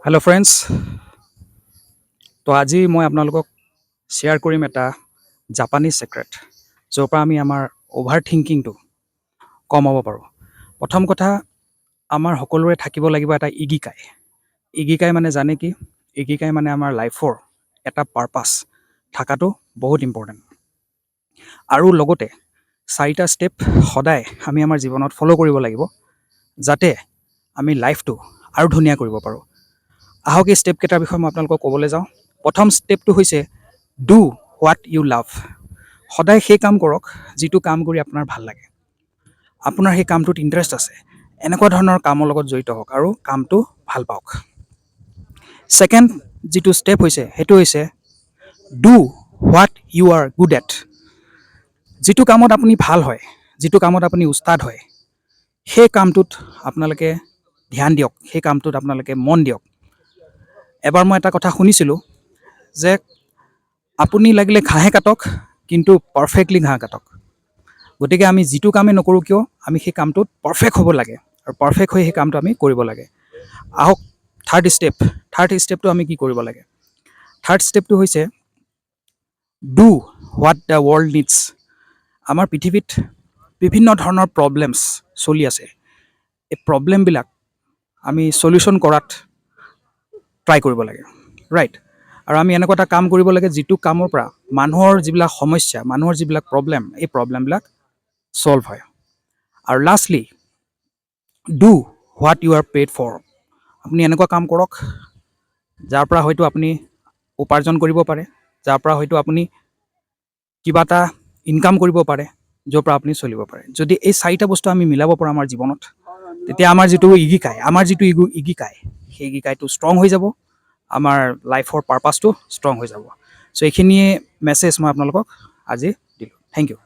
Hello' friends. তো আজি মই আপোনালোকক শ্বেয়াৰ কৰিম এটা জাপানীজ ছেক্ৰেট, য'ৰ পৰা আমি আমাৰ অ'ভাৰ থিংকিংটো কমাব পাৰোঁ। প্ৰথম কথা, আমাৰ সকলোৰে থাকিব লাগিব এটা ইগিকাই। ইগিকাই মানে জানে কি? ইগিকাই মানে আমাৰ লাইফৰ এটা পাৰপাছ থকাটো বহুত ইম্পৰ্টেণ্ট। আৰু লগতে 4টা ষ্টেপ সদায় আমি আমাৰ জীৱনত ফ'ল' কৰিব লাগিব, যাতে আমি লাইফটো আৰু ধুনীয়া কৰিব পাৰোঁ। আহক এই ষ্টেপকেইটাৰ বিষয়ে মই আপোনালোকক ক'বলৈ যাওঁ। প্ৰথম ষ্টেপটো হৈছে ডু হোৱাট ইউ লাভ। সদায় সেই কাম কৰক যিটো কাম কৰি আপোনাৰ ভাল লাগে, আপোনাৰ সেই কামটোত ইণ্টাৰেষ্ট আছে, এনেকুৱা ধৰণৰ কামৰ লগত জড়িত হওক আৰু কামটো ভাল পাওক। ছেকেণ্ড যিটো ষ্টেপ হৈছে সেইটো হৈছে do what you are good at. যিটো কামত আপুনি ভাল হয়, যিটো কামত আপুনি উস্তাদ হয়, সেই কামটোত আপোনালোকে ধ্যান দিয়ক, সেই কামটোত আপোনালোকে মন দিয়ক। এবাৰ মই এটা কথা শুনিছিলোঁ যে আপুনি লাগিলে ঘাঁহে কাটক, কিন্তু পাৰফেক্টলি ঘাঁহ কাটক। গতিকে আমি যিটো কামেই নকৰোঁ কিয়, আমি সেই কামটোত পাৰফেক্ট হ'ব লাগে আৰু পাৰফেক্ট হৈ সেই কামটো আমি কৰিব লাগে। আহক থাৰ্ড ষ্টেপটো আমি কি কৰিব লাগে। থাৰ্ড ষ্টেপটো হৈছে do what the world needs. আমাৰ পৃথিৱীত বিভিন্ন ধৰণৰ প্ৰব্লেমছ চলি আছে। এই প্ৰব্লেমবিলাক আমি চলিউশ্যন কৰাত ট্ৰাই কৰিব লাগে, ৰাইট। আৰু আমি এনেকুৱা এটা কাম কৰিব লাগে যিটো কামৰ পৰা মানুহৰ যিবিলাক সমস্যা, মানুহৰ যিবিলাক প্ৰব্লেম, এই প্ৰব্লেমবিলাক ছল্ভ হয়। আৰু lastly do what you are paid for. আপুনি এনেকুৱা কাম কৰক যাৰ পৰা হয়তো আপুনি উপাৰ্জন কৰিব পাৰে, যাৰ পৰা হয়তো আপুনি কিবা এটা ইনকাম কৰিব পাৰে, য'ৰ পৰা আপুনি চলিব পাৰে। যদি এই 4টা বস্তু আমি মিলাব পাৰোঁ আমাৰ জীৱনত, তেতিয়া আমাৰ যিটো ইগিকাই, সেই ইগিকাইটো ষ্ট্ৰং হৈ যাব, আমাৰ লাইফৰ পাৰপাছটো ষ্ট্ৰং হৈ যাব। চ' এইখিনিয়ে মেছেজ মই আপোনালোকক আজি দিলোঁ। Thank U.